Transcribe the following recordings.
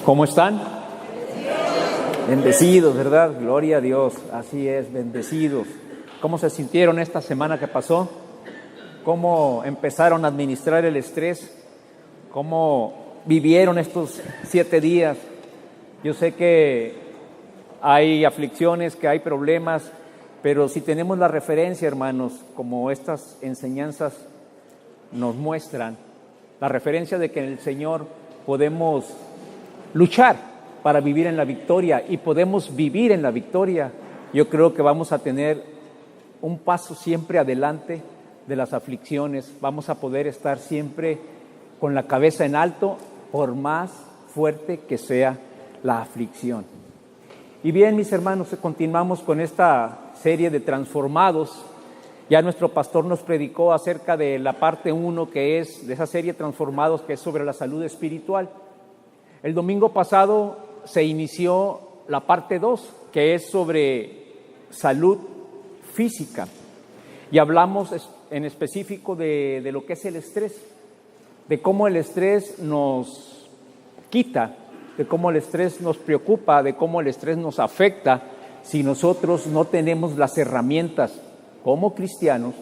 ¿Cómo están? Bendecidos, ¿verdad? Gloria a Dios. Así es, bendecidos. ¿Cómo se sintieron esta semana que pasó? ¿Cómo empezaron a administrar el estrés? ¿Cómo vivieron estos 7 días? Yo sé que hay aflicciones, que hay problemas, pero si tenemos la referencia, hermanos, como estas enseñanzas nos muestran, la referencia de que en el Señor podemos luchar para vivir en la victoria y podemos vivir en la victoria, yo creo que vamos a tener un paso siempre adelante de las aflicciones, vamos a poder estar siempre con la cabeza en alto, por más fuerte que sea la aflicción. Y bien, mis hermanos, continuamos con esta serie de transformados. Ya nuestro pastor nos predicó acerca de la parte 1, que es de esa serie Transformados, que es sobre la salud espiritual. El domingo pasado se inició la parte 2, que es sobre salud física. Y hablamos en específico de lo que es el estrés, de cómo el estrés nos quita, de cómo el estrés nos preocupa, de cómo el estrés nos afecta si nosotros no tenemos las herramientas como cristianos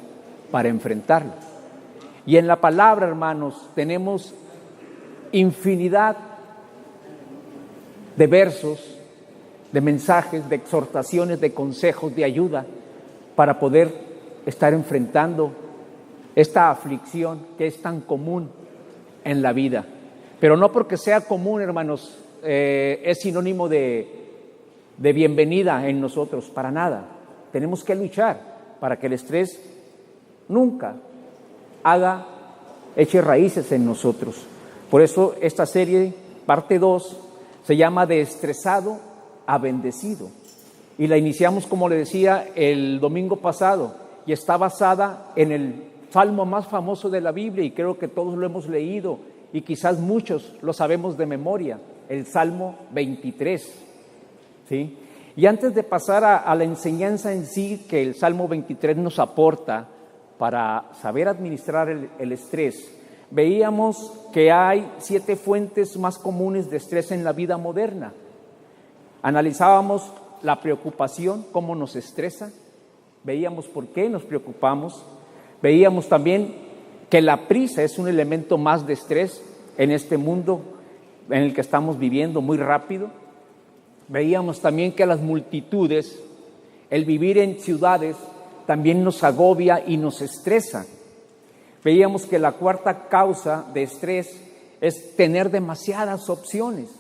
para enfrentarlo. Y en la palabra, hermanos, tenemos infinidad de versos, de mensajes, de exhortaciones, de consejos, de ayuda para poder estar enfrentando esta aflicción que es tan común en la vida. Pero no porque sea común, hermanos, es sinónimo de bienvenida en nosotros, para nada. Tenemos que luchar para que el estrés nunca eche raíces en nosotros. Por eso esta serie, parte 2, se llama De estresado a bendecido. Y la iniciamos, como le decía, el domingo pasado, y está basada en el salmo más famoso de la Biblia, y creo que todos lo hemos leído, y quizás muchos lo sabemos de memoria, el Salmo 23. ¿Sí? Y antes de pasar a la enseñanza en sí que el Salmo 23 nos aporta para saber administrar el estrés, veíamos que hay 7 fuentes más comunes de estrés en la vida moderna. Analizábamos la preocupación, cómo nos estresa, veíamos por qué nos preocupamos, veíamos también que la prisa es un elemento más de estrés en este mundo en el que estamos viviendo muy rápido. Veíamos también que las multitudes, el vivir en ciudades, también nos agobia y nos estresa. Veíamos que la cuarta causa de estrés es tener demasiadas opciones.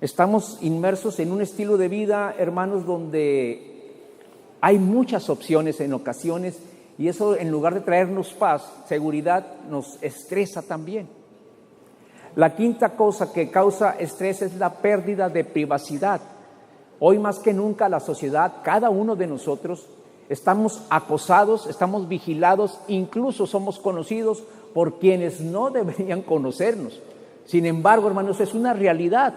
Estamos inmersos en un estilo de vida, hermanos, donde hay muchas opciones en ocasiones, y eso, en lugar de traernos paz, seguridad, nos estresa también. La quinta cosa que causa estrés es la pérdida de privacidad. Hoy más que nunca la sociedad, cada uno de nosotros, estamos acosados, estamos vigilados, incluso somos conocidos por quienes no deberían conocernos. Sin embargo, hermanos, es una realidad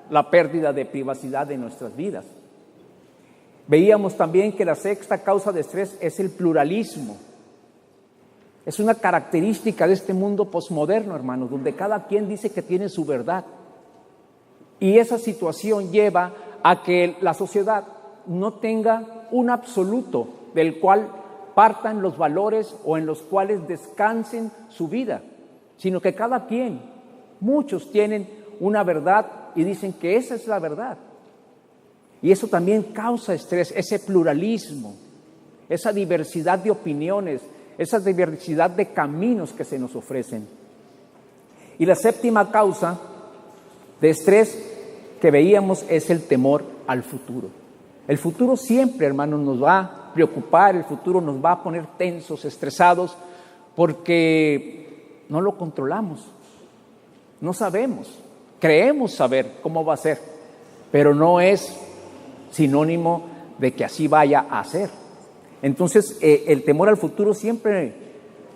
la pérdida de privacidad de nuestras vidas. Veíamos también que la sexta causa de estrés es el pluralismo. Es una característica de este mundo posmoderno, hermanos, donde cada quien dice que tiene su verdad. Y esa situación lleva a que la sociedad no tenga un absoluto del cual partan los valores o en los cuales descansen su vida, sino que cada quien, muchos tienen una verdad y dicen que esa es la verdad. Y eso también causa estrés, ese pluralismo, esa diversidad de opiniones, esa diversidad de caminos que se nos ofrecen. Y la séptima causa de estrés que veíamos es el temor al futuro. El futuro siempre, hermanos, nos va a preocupar, el futuro nos va a poner tensos, estresados, porque no lo controlamos, no sabemos, creemos saber cómo va a ser, pero no es sinónimo de que así vaya a ser. Entonces, el temor al futuro siempre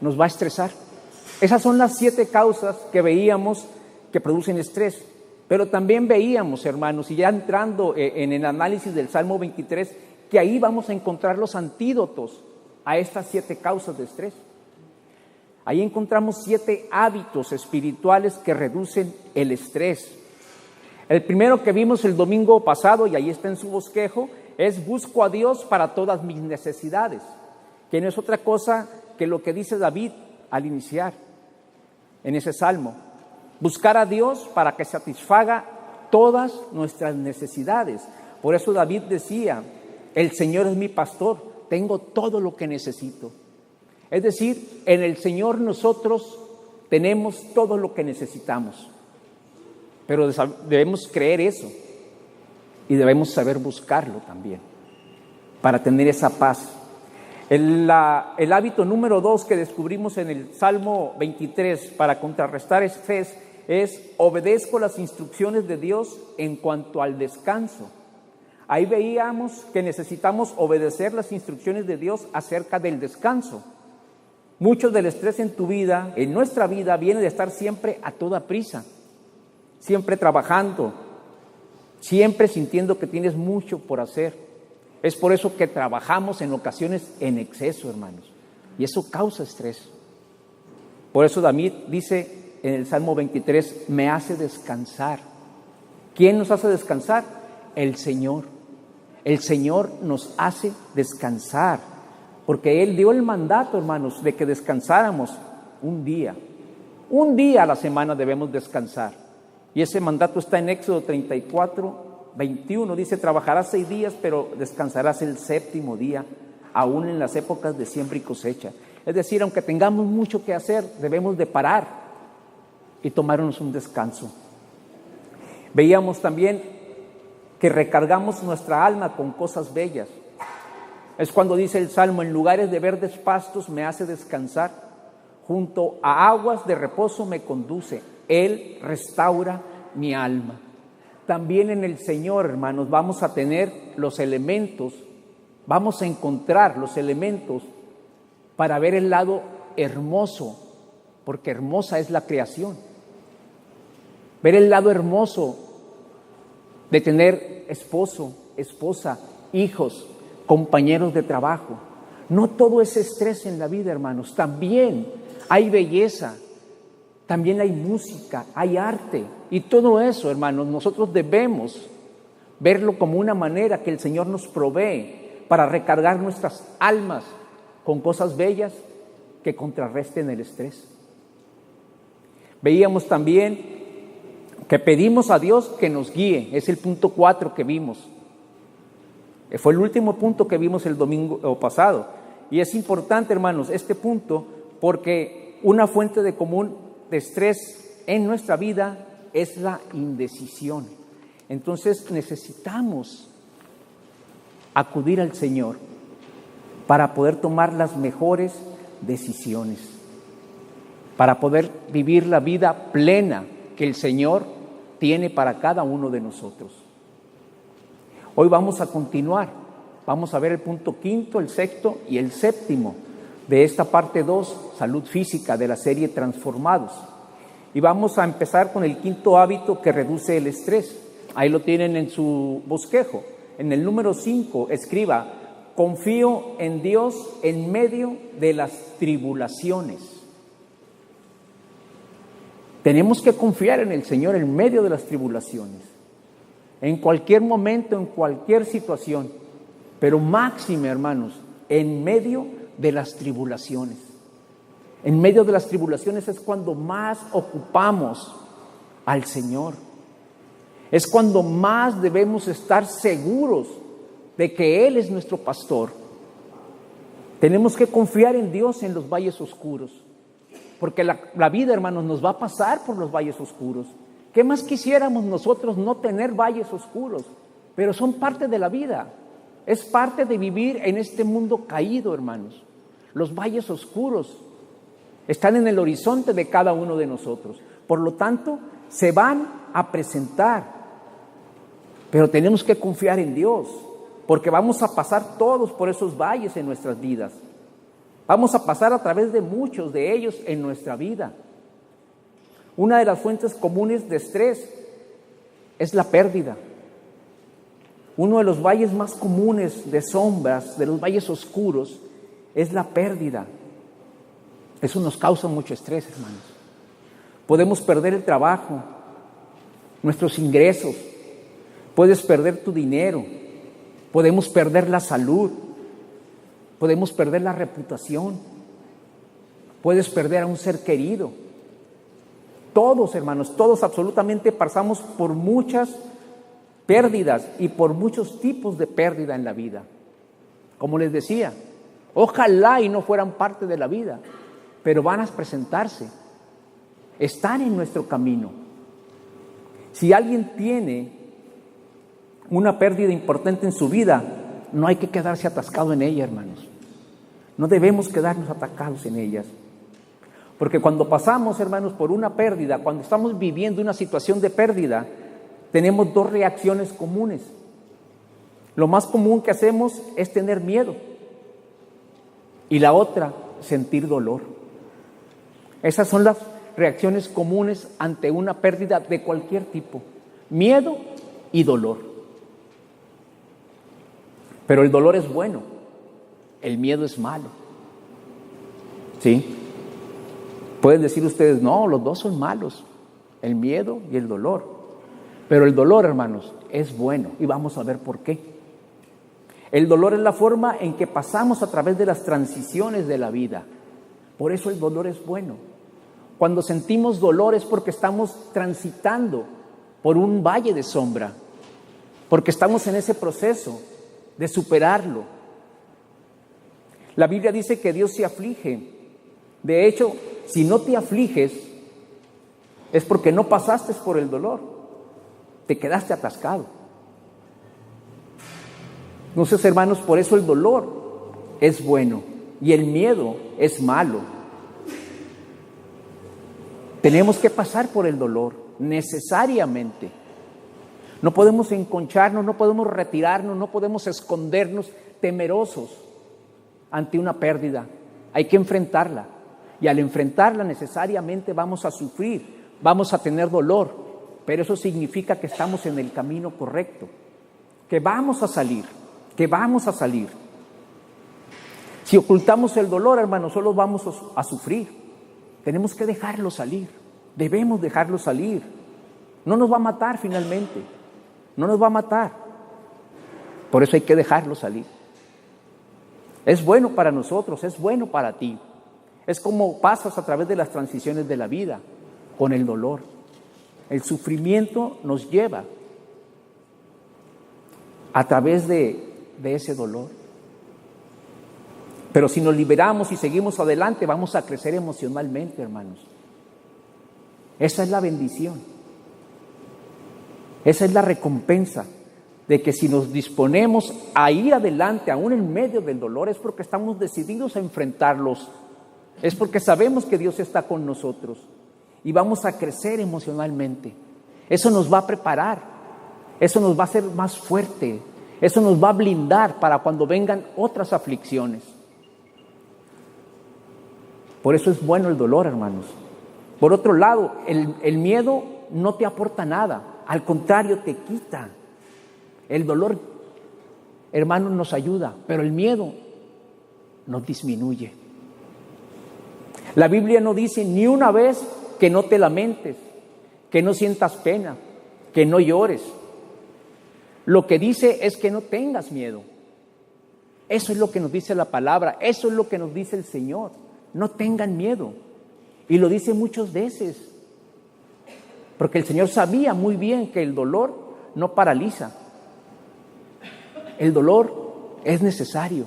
nos va a estresar. Esas son las 7 causas que veíamos que producen estrés. Pero también veíamos, hermanos, y ya entrando en el análisis del Salmo 23, que ahí vamos a encontrar los antídotos a estas 7 causas de estrés. Ahí encontramos 7 hábitos espirituales que reducen el estrés. El primero que vimos el domingo pasado, y ahí está en su bosquejo, es busco a Dios para todas mis necesidades, que no es otra cosa que lo que dice David al iniciar en ese salmo. Buscar a Dios para que satisfaga todas nuestras necesidades. Por eso David decía, el Señor es mi pastor, tengo todo lo que necesito. Es decir, en el Señor nosotros tenemos todo lo que necesitamos. Pero debemos creer eso y debemos saber buscarlo también para tener esa paz. El hábito número 2 que descubrimos en el Salmo 23 para contrarrestar estrés es obedezco las instrucciones de Dios en cuanto al descanso. Ahí veíamos que necesitamos obedecer las instrucciones de Dios acerca del descanso. Mucho del estrés en tu vida, en nuestra vida, viene de estar siempre a toda prisa, siempre trabajando, siempre sintiendo que tienes mucho por hacer. Es por eso que trabajamos en ocasiones en exceso, hermanos, y eso causa estrés. Por eso David dice en el Salmo 23, me hace descansar. ¿Quién nos hace descansar? El Señor. El Señor nos hace descansar, porque Él dio el mandato, hermanos, de que descansáramos un día. Un día a la semana debemos descansar. Y ese mandato está en Éxodo 34, 21. Dice, trabajarás 6 días, pero descansarás el 7º día, aún en las épocas de siembra y cosecha. Es decir, aunque tengamos mucho que hacer, debemos de parar y tomarnos un descanso. Veíamos también que recargamos nuestra alma con cosas bellas. Es cuando dice el Salmo, en lugares de verdes pastos me hace descansar, junto a aguas de reposo me conduce, Él restaura mi alma. También en el Señor, hermanos, vamos a tener los elementos, vamos a encontrar los elementos para ver el lado hermoso, porque hermosa es la creación. Ver el lado hermoso de tener esposo, esposa, hijos, compañeros de trabajo. No todo es estrés en la vida, hermanos. También hay belleza, también hay música, hay arte. Y todo eso, hermanos, nosotros debemos verlo como una manera que el Señor nos provee para recargar nuestras almas con cosas bellas que contrarresten el estrés. Veíamos también que pedimos a Dios que nos guíe. Es el punto 4 que vimos. Fue el último punto que vimos el domingo pasado. Y es importante, hermanos, este punto, porque una fuente de común de estrés en nuestra vida es la indecisión. Entonces necesitamos acudir al Señor para poder tomar las mejores decisiones, para poder vivir la vida plena que el Señor tiene para cada uno de nosotros. Hoy vamos a continuar, vamos a ver el punto 5, el 6º y el 7º de esta parte 2, salud física, de la serie Transformados. Y vamos a empezar con el 5º hábito que reduce el estrés. Ahí lo tienen en su bosquejo. En el número 5, escriba, confío en Dios en medio de las tribulaciones. Tenemos que confiar en el Señor en medio de las tribulaciones, en cualquier momento, en cualquier situación, pero máxime, hermanos, en medio de las tribulaciones. En medio de las tribulaciones es cuando más ocupamos al Señor. Es cuando más debemos estar seguros de que Él es nuestro pastor. Tenemos que confiar en Dios en los valles oscuros. Porque la vida, hermanos, nos va a pasar por los valles oscuros. ¿Qué más quisiéramos nosotros no tener valles oscuros? Pero son parte de la vida. Es parte de vivir en este mundo caído, hermanos. Los valles oscuros están en el horizonte de cada uno de nosotros. Por lo tanto, se van a presentar. Pero tenemos que confiar en Dios, porque vamos a pasar todos por esos valles en nuestras vidas. Vamos a pasar a través de muchos de ellos en nuestra vida. Una de las fuentes comunes de estrés es la pérdida. Uno de los valles más comunes de sombras, de los valles oscuros, es la pérdida. Eso nos causa mucho estrés, hermanos. Podemos perder el trabajo, nuestros ingresos, puedes perder tu dinero, podemos perder la salud, podemos perder la reputación, puedes perder a un ser querido. Todos, hermanos, todos absolutamente pasamos por muchas pérdidas y por muchos tipos de pérdida en la vida. Como les decía, ojalá y no fueran parte de la vida, pero van a presentarse, están en nuestro camino. Si alguien tiene una pérdida importante en su vida, no hay que quedarse atascado en ella, hermanos. No debemos quedarnos atacados en ellas. Porque cuando pasamos, hermanos, por una pérdida, cuando estamos viviendo una situación de pérdida, tenemos dos reacciones comunes. Lo más común que hacemos es tener miedo. Y la otra, sentir dolor. Esas son las reacciones comunes ante una pérdida de cualquier tipo. Miedo y dolor. Pero el dolor es bueno. El miedo es malo. ¿Sí? Pueden decir ustedes, no, los dos son malos, el miedo y el dolor. Pero el dolor, hermanos, es bueno y vamos a ver por qué. El dolor es la forma en que pasamos a través de las transiciones de la vida. Por eso el dolor es bueno. Cuando sentimos dolor es porque estamos transitando por un valle de sombra, porque estamos en ese proceso de superarlo. La Biblia dice que Dios se aflige. De hecho, si no te afliges, es porque no pasaste por el dolor, te quedaste atascado. Entonces, hermanos, por eso el dolor es bueno y el miedo es malo. Tenemos que pasar por el dolor, necesariamente. No podemos enconcharnos, no podemos retirarnos, no podemos escondernos temerosos ante una pérdida. Hay que enfrentarla. Y al enfrentarla necesariamente vamos a sufrir, vamos a tener dolor, pero eso significa que estamos en el camino correcto, que vamos a salir, Si ocultamos el dolor, hermanos, solo vamos a sufrir. Tenemos que dejarlo salir, debemos dejarlo salir. No nos va a matar finalmente, no nos va a matar. Por eso hay que dejarlo salir. Es bueno para nosotros, es bueno para ti. Es como pasas a través de las transiciones de la vida, con el dolor. El sufrimiento nos lleva a través de ese dolor. Pero si nos liberamos y seguimos adelante, vamos a crecer emocionalmente, hermanos. Esa es la bendición. Esa es la recompensa de que si nos disponemos a ir adelante, aún en medio del dolor, es porque estamos decididos a enfrentarlos. Es porque sabemos que Dios está con nosotros y vamos a crecer emocionalmente. Eso nos va a preparar, eso nos va a hacer más fuerte, eso nos va a blindar para cuando vengan otras aflicciones. Por eso es bueno el dolor, hermanos. Por otro lado, el miedo no te aporta nada, al contrario, te quita. El dolor, hermanos, nos ayuda, pero el miedo nos disminuye. La Biblia no dice ni una vez que no te lamentes, que no sientas pena, que no llores. Lo que dice es que no tengas miedo. Eso es lo que nos dice la palabra, eso es lo que nos dice el Señor. No tengan miedo. Y lo dice muchas veces, porque el Señor sabía muy bien que el dolor no paraliza. El dolor es necesario.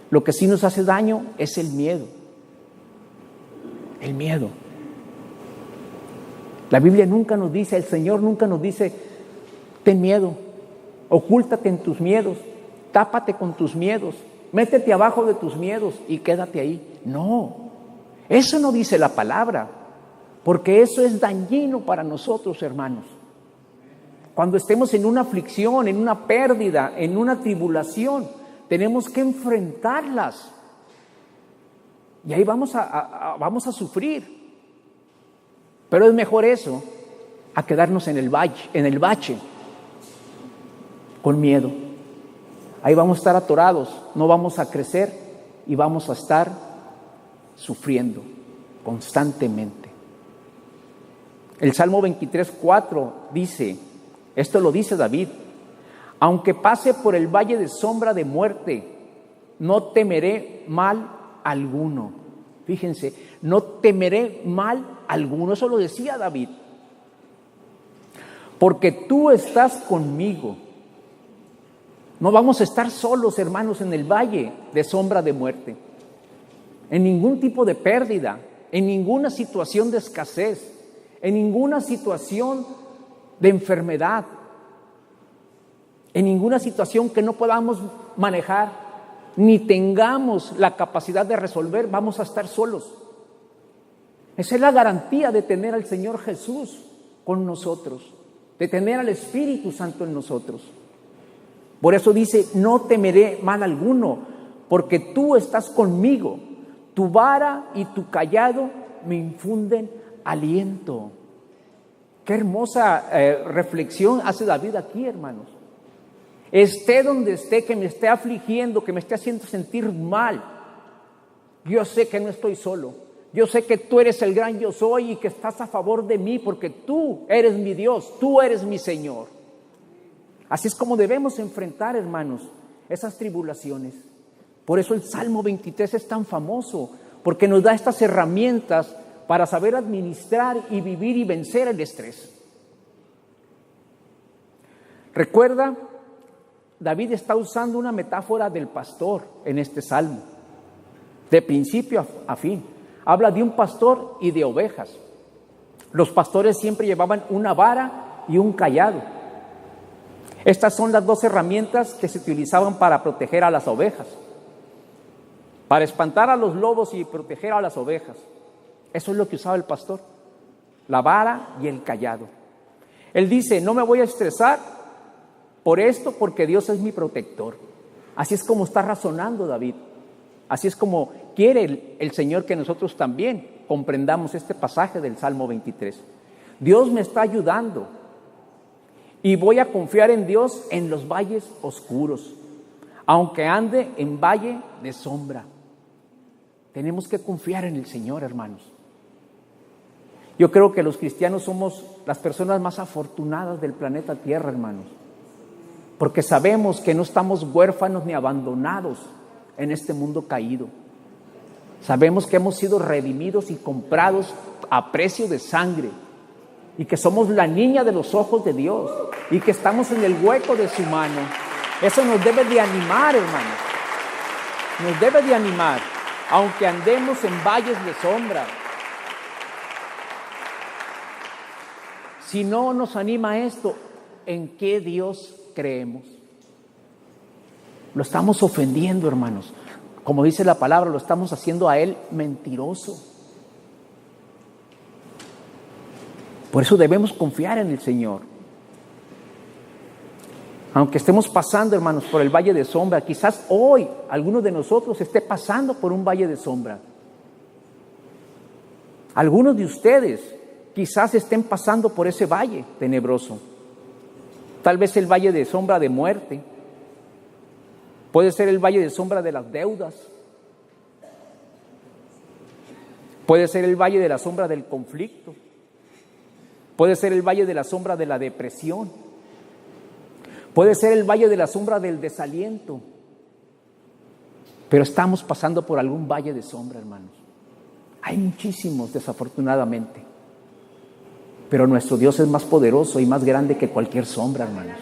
Lo que sí nos hace daño es el miedo. El miedo. La Biblia nunca nos dice, el Señor nunca nos dice, ten miedo, ocúltate en tus miedos, tápate con tus miedos, métete abajo de tus miedos y quédate ahí. No, eso no dice la palabra, porque eso es dañino para nosotros, hermanos. Cuando estemos en una aflicción, en una pérdida, en una tribulación, tenemos que enfrentarlas. Y ahí vamos a sufrir. Pero es mejor eso a quedarnos en el bache, con miedo. Ahí vamos a estar atorados, no vamos a crecer y vamos a estar sufriendo constantemente. El Salmo 23:4 dice, esto lo dice David: aunque pase por el valle de sombra de muerte, no temeré mal alguno. Fíjense, no temeré mal alguno. Eso lo decía David. Porque tú estás conmigo. No vamos a estar solos, hermanos, en el valle de sombra de muerte. En ningún tipo de pérdida, en ninguna situación de escasez, en ninguna situación de enfermedad, en ninguna situación que no podamos manejar, ni tengamos la capacidad de resolver, vamos a estar solos. Esa es la garantía de tener al Señor Jesús con nosotros, de tener al Espíritu Santo en nosotros. Por eso dice, no temeré mal alguno, porque tú estás conmigo. Tu vara y tu cayado me infunden aliento. Qué hermosa reflexión hace David aquí, hermanos. Esté donde esté, que me esté afligiendo, que me esté haciendo sentir mal, yo sé que no estoy solo. Yo sé que tú eres el gran yo soy y que estás a favor de mí, porque tú eres mi Dios, tú eres mi Señor. Así es como debemos enfrentar, hermanos, esas tribulaciones. Por eso el Salmo 23 es tan famoso, porque nos da estas herramientas para saber administrar y vivir y vencer el estrés. Recuerda, David está usando una metáfora del pastor en este salmo, de principio a fin. Habla de un pastor y de ovejas. Los pastores siempre llevaban una vara y un cayado. Estas son las dos herramientas que se utilizaban para proteger a las ovejas, para espantar a los lobos y proteger a las ovejas. Eso es lo que usaba el pastor, la vara y el cayado. Él dice, no me voy a estresar por esto, porque Dios es mi protector. Así es como está razonando David. Así es como quiere el Señor que nosotros también comprendamos este pasaje del Salmo 23. Dios me está ayudando y voy a confiar en Dios en los valles oscuros, aunque ande en valle de sombra. Tenemos que confiar en el Señor, hermanos. Yo creo que los cristianos somos las personas más afortunadas del planeta Tierra, hermanos, porque sabemos que no estamos huérfanos ni abandonados en este mundo caído. Sabemos que hemos sido redimidos y comprados a precio de sangre, y que somos la niña de los ojos de Dios, y que estamos en el hueco de su mano. Eso nos debe de animar, hermanos. Nos debe de animar, aunque andemos en valles de sombra. Si no nos anima esto, ¿en qué Dios creemos? Lo estamos ofendiendo, hermanos. Como dice la palabra, lo estamos haciendo a Él mentiroso. Por eso debemos confiar en el Señor. Aunque estemos pasando, hermanos, por el valle de sombra, quizás hoy alguno de nosotros esté pasando por un valle de sombra. Algunos de ustedes quizás estén pasando por ese valle tenebroso. Tal vez el valle de sombra de muerte. Puede ser el valle de sombra de las deudas. Puede ser el valle de la sombra del conflicto. Puede ser el valle de la sombra de la depresión. Puede ser el valle de la sombra del desaliento. Pero estamos pasando por algún valle de sombra, hermanos. Hay muchísimos, desafortunadamente. Pero nuestro Dios es más poderoso y más grande que cualquier sombra, hermanos.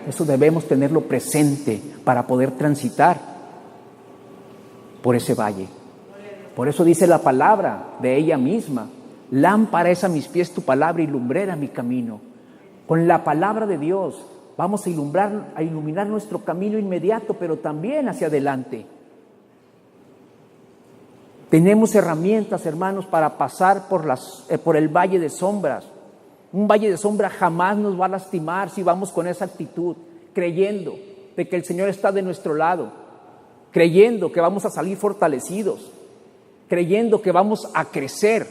Eso debemos tenerlo presente para poder transitar por ese valle. Por eso dice la palabra de ella misma: lámpara es a mis pies tu palabra y lumbrera mi camino. Con la palabra de Dios vamos a iluminar nuestro camino inmediato, pero también hacia adelante. Tenemos herramientas, hermanos, para pasar por el valle de sombras. Un valle de sombra jamás nos va a lastimar si vamos con esa actitud, creyendo de que el Señor está de nuestro lado, creyendo que vamos a salir fortalecidos, creyendo que vamos a crecer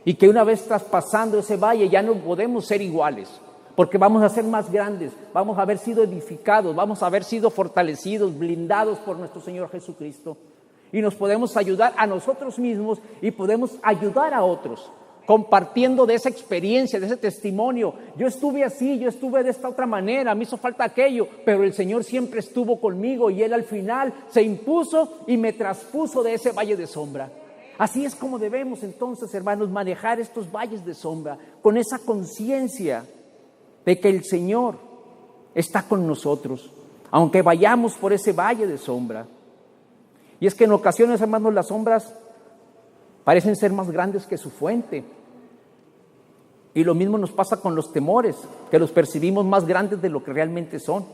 y que una vez traspasando ese valle ya no podemos ser iguales, porque vamos a ser más grandes, vamos a haber sido edificados, vamos a haber sido fortalecidos, blindados por nuestro Señor Jesucristo, y nos podemos ayudar a nosotros mismos y podemos ayudar a otros. compartiendo de esa experiencia, de ese testimonio. Yo estuve así, yo estuve de esta otra manera, me hizo falta aquello, pero el Señor siempre estuvo conmigo y Él al final se impuso y me traspuso de ese valle de sombra. Así es como debemos entonces, hermanos, manejar estos valles de sombra, con esa conciencia de que el Señor está con nosotros, aunque vayamos por ese valle de sombra. Y es que en ocasiones, hermanos, las sombras parecen ser más grandes que su fuente. Y lo mismo nos pasa con los temores, que los percibimos más grandes de lo que realmente son.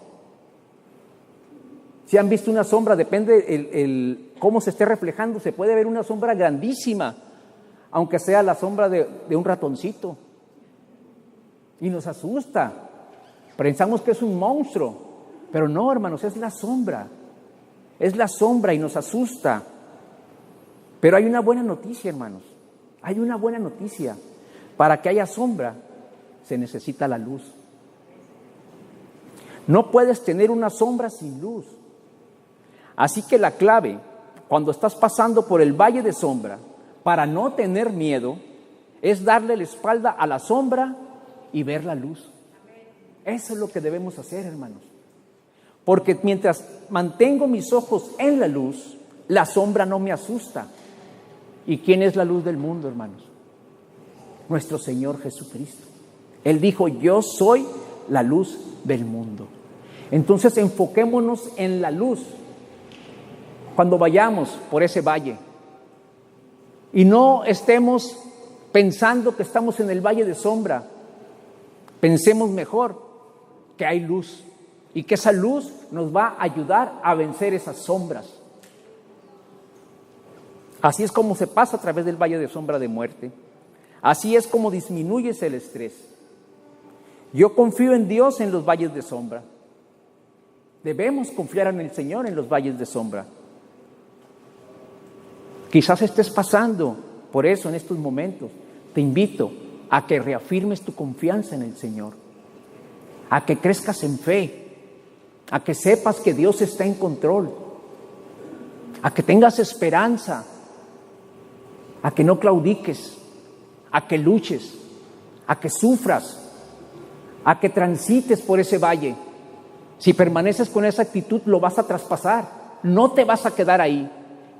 Si han visto una sombra, depende cómo se esté reflejando, se puede ver una sombra grandísima, aunque sea la sombra de un ratoncito. Y nos asusta. Pensamos que es un monstruo, pero no, hermanos, es la sombra. Es la sombra y nos asusta. Pero hay una buena noticia, hermanos. Hay una buena noticia. Para que haya sombra, se necesita la luz. No puedes tener una sombra sin luz. Así que la clave, cuando estás pasando por el valle de sombra, para no tener miedo, es darle la espalda a la sombra y ver la luz. Eso es lo que debemos hacer, hermanos. Porque mientras mantengo mis ojos en la luz, la sombra no me asusta. ¿Y quién es la luz del mundo, hermanos? Nuestro Señor Jesucristo. Él dijo, yo soy la luz del mundo. Entonces enfoquémonos en la luz cuando vayamos por ese valle. Y no estemos pensando que estamos en el valle de sombra. Pensemos mejor que hay luz y que esa luz nos va a ayudar a vencer esas sombras. Así es como se pasa a través del valle de sombra de muerte. Así es como disminuyes el estrés. Yo confío en Dios en los valles de sombra. Debemos confiar en el Señor en los valles de sombra. Quizás estés pasando por eso en estos momentos. Te invito a que reafirmes tu confianza en el Señor, a que crezcas en fe, a que sepas que Dios está en control, a que tengas esperanza, a que no claudiques, a que luches, a que sufras, a que transites por ese valle. Si permaneces con esa actitud, lo vas a traspasar, no te vas a quedar ahí.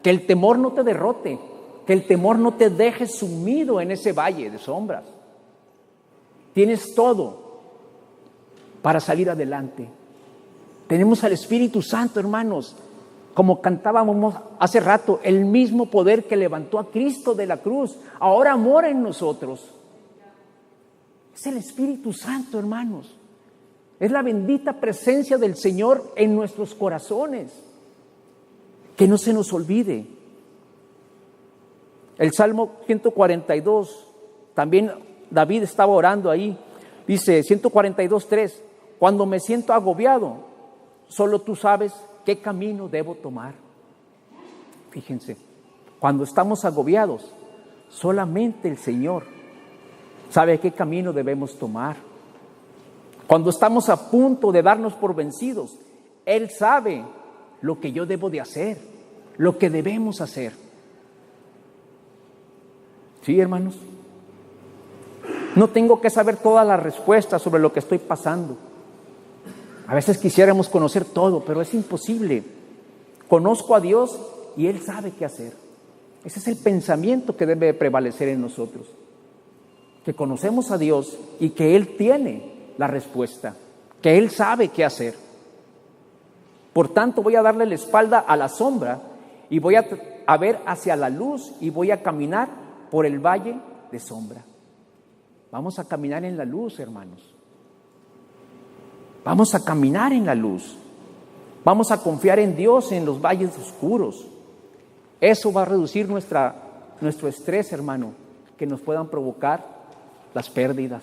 Que el temor no te derrote, que el temor no te deje sumido en ese valle de sombras. Tienes todo para salir adelante. Tenemos al Espíritu Santo, hermanos, como cantábamos hace rato, el mismo poder que levantó a Cristo de la cruz, ahora mora en nosotros. Es el Espíritu Santo, hermanos. Es la bendita presencia del Señor en nuestros corazones. Que no se nos olvide. El Salmo 142, también David estaba orando ahí. Dice 142:3, cuando me siento agobiado, solo tú sabes qué camino debo tomar. Fíjense, cuando estamos agobiados, solamente el Señor sabe qué camino debemos tomar. Cuando estamos a punto de darnos por vencidos, Él sabe lo que yo debo de hacer, lo que debemos hacer. ¿Sí, hermanos? No tengo que saber todas las respuestas sobre lo que estoy pasando. A veces quisiéramos conocer todo, pero es imposible. Conozco a Dios y Él sabe qué hacer. Ese es el pensamiento que debe prevalecer en nosotros. Que conocemos a Dios y que Él tiene la respuesta, que Él sabe qué hacer. Por tanto, voy a darle la espalda a la sombra y voy a ver hacia la luz y voy a caminar por el valle de sombra. Vamos a caminar en la luz, hermanos. Vamos a caminar en la luz. Vamos a confiar en Dios en los valles oscuros. Eso va a reducir nuestro estrés, hermano, que nos puedan provocar las pérdidas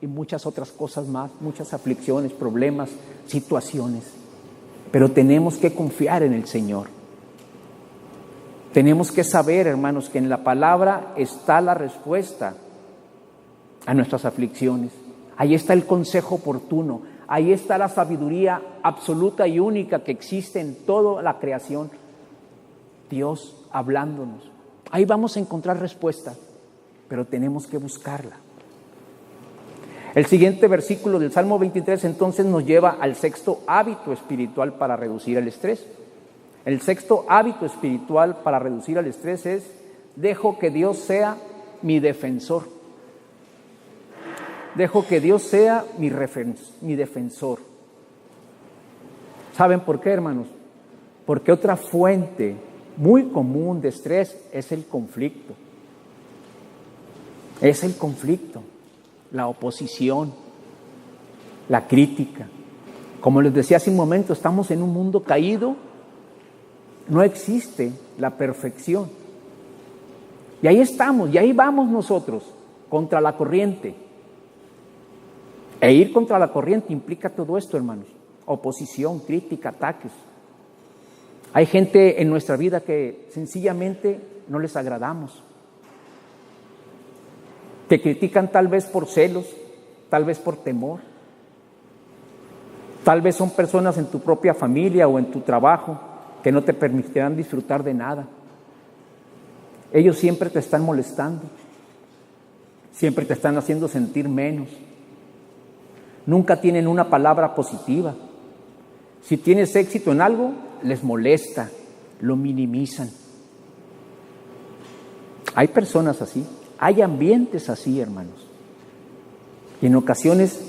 y muchas otras cosas más, muchas aflicciones, problemas, situaciones. Pero tenemos que confiar en el Señor. Tenemos que saber, hermanos, que en la palabra está la respuesta a nuestras aflicciones. Ahí está el consejo oportuno. Ahí está la sabiduría absoluta y única que existe en toda la creación. Dios hablándonos. Ahí vamos a encontrar respuesta. pero tenemos que buscarla. El siguiente versículo del Salmo 23 entonces nos lleva al sexto hábito espiritual para reducir el estrés. El sexto hábito espiritual para reducir el estrés es: dejo que Dios sea mi defensor. Dejo que Dios sea mi defensor. ¿Saben por qué, hermanos? Porque otra fuente muy común de estrés es el conflicto. Es el conflicto, la oposición, la crítica. Como les decía hace un momento, estamos en un mundo caído. No existe la perfección. Y ahí estamos, y ahí vamos nosotros, contra la corriente. E ir contra la corriente implica todo esto, hermanos: oposición, crítica, ataques. Hay gente en nuestra vida que sencillamente no les agradamos. Te critican tal vez por celos, tal vez por temor. Tal vez son personas en tu propia familia o en tu trabajo que no te permitirán disfrutar de nada. Ellos siempre te están molestando, siempre te están haciendo sentir menos. Nunca tienen una palabra positiva. Si tienes éxito en algo, les molesta, lo minimizan. Hay personas así, hay ambientes así, hermanos. Y en ocasiones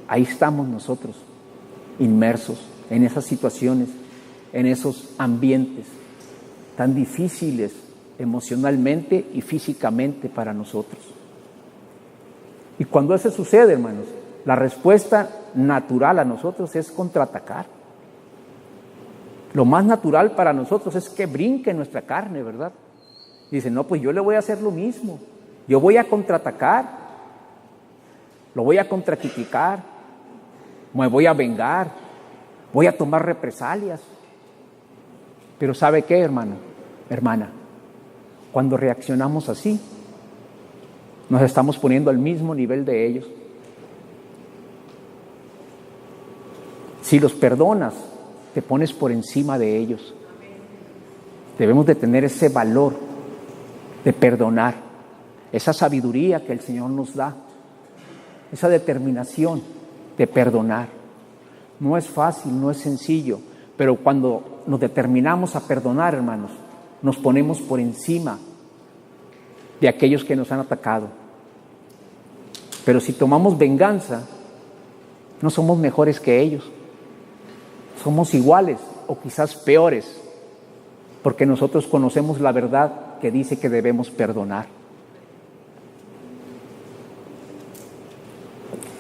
ahí estamos nosotros, inmersos en esas situaciones, en esos ambientes tan difíciles emocionalmente y físicamente para nosotros. Y cuando eso sucede, hermanos, la respuesta natural a nosotros es contraatacar. Lo más natural para nosotros es que brinque nuestra carne, ¿verdad? Dicen, no, pues yo le voy a hacer lo mismo. Yo voy a contraatacar, lo voy a contracriticar, me voy a vengar, voy a tomar represalias. Pero ¿sabe qué, hermano, hermana? Cuando reaccionamos así, nos estamos poniendo al mismo nivel de ellos. Si los perdonas, te pones por encima de ellos. Debemos de tener ese valor de perdonar, esa sabiduría que el Señor nos da, esa determinación de perdonar. No es fácil, no es sencillo, pero cuando nos determinamos a perdonar, hermanos, nos ponemos por encima de aquellos que nos han atacado. Pero si tomamos venganza, no somos mejores que ellos. Somos iguales o quizás peores, porque nosotros conocemos la verdad que dice que debemos perdonar.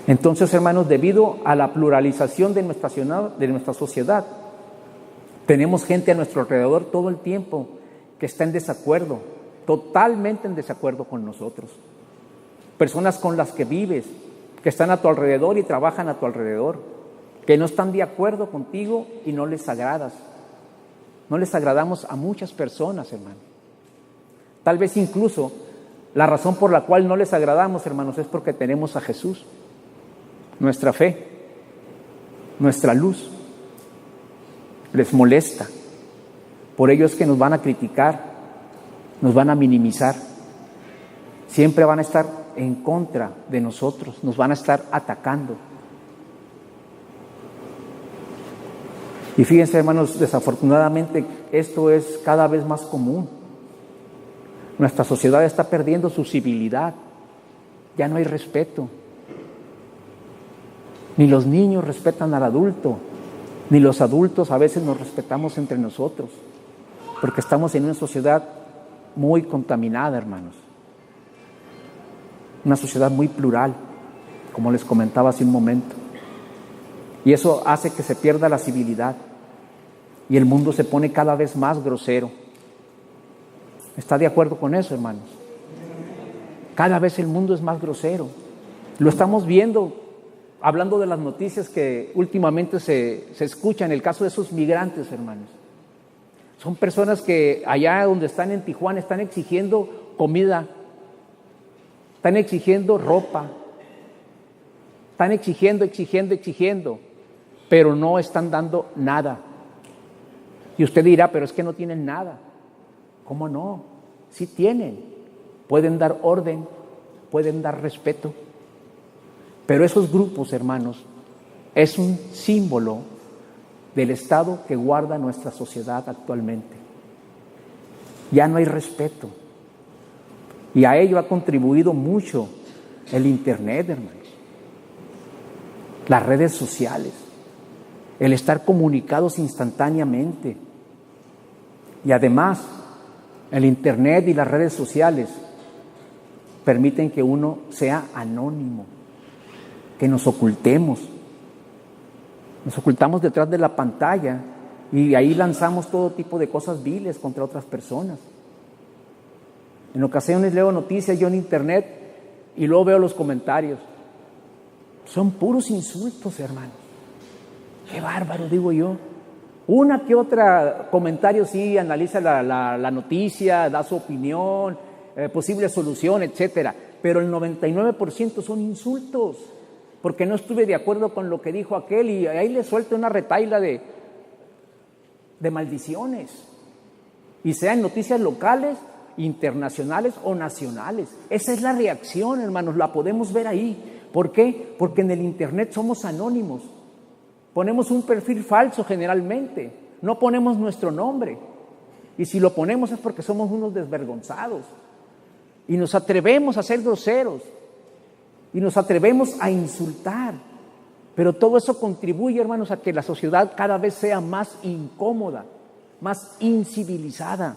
Entonces, hermanos, debido a la pluralización de nuestra sociedad, tenemos gente a nuestro alrededor todo el tiempo que está en desacuerdo, totalmente en desacuerdo con nosotros. Personas con las que vives, que están a tu alrededor y trabajan a tu alrededor, que no están de acuerdo contigo y no les agradas. No les agradamos a muchas personas, hermano. Tal vez incluso la razón por la cual no les agradamos, hermanos, es porque tenemos a Jesús, nuestra fe, nuestra luz. Les molesta. Por ello es que nos van a criticar, nos van a minimizar. Siempre van a estar en contra de nosotros, nos van a estar atacando. Y fíjense, hermanos, desafortunadamente esto es cada vez más común. Nuestra sociedad está perdiendo su civilidad. Ya no hay respeto. Ni los niños respetan al adulto, ni los adultos a veces nos respetamos entre nosotros, porque estamos en una sociedad muy contaminada, hermanos. Una sociedad muy plural, como les comentaba hace un momento. Y eso hace que se pierda la civilidad. Y el mundo se pone cada vez más grosero. ¿Está de acuerdo con eso, hermanos? Cada vez el mundo es más grosero. Lo estamos viendo, hablando de las noticias que últimamente se escuchan, en el caso de esos migrantes, hermanos. Son personas que allá donde están en Tijuana están exigiendo comida, están exigiendo ropa, están exigiendo, pero no están dando nada. Y usted dirá, pero es que no tienen nada. ¿Cómo no? Sí tienen. Pueden dar orden, pueden dar respeto. Pero esos grupos, hermanos, es un símbolo del estado que guarda nuestra sociedad actualmente. Ya no hay respeto. Y a ello ha contribuido mucho el Internet, hermanos. Las redes sociales. El estar comunicados instantáneamente. Y además, el Internet y las redes sociales permiten que uno sea anónimo, que nos ocultemos. Nos ocultamos detrás de la pantalla y ahí lanzamos todo tipo de cosas viles contra otras personas. En ocasiones leo noticias yo en Internet y luego veo los comentarios. Son puros insultos, hermanos. Qué bárbaro, digo yo. Una que otra comentario sí analiza la noticia, da su opinión, posible solución, etcétera. Pero el 99% son insultos, porque no estuve de acuerdo con lo que dijo aquel y ahí le suelta una retahíla de maldiciones. Y sean noticias locales, internacionales o nacionales. Esa es la reacción, hermanos, la podemos ver ahí. ¿Por qué? Porque en el Internet somos anónimos. Ponemos un perfil falso generalmente, no ponemos nuestro nombre. Y si lo ponemos es porque somos unos desvergonzados. Y nos atrevemos a ser groseros. Y nos atrevemos a insultar. Pero todo eso contribuye, hermanos, a que la sociedad cada vez sea más incómoda, más incivilizada.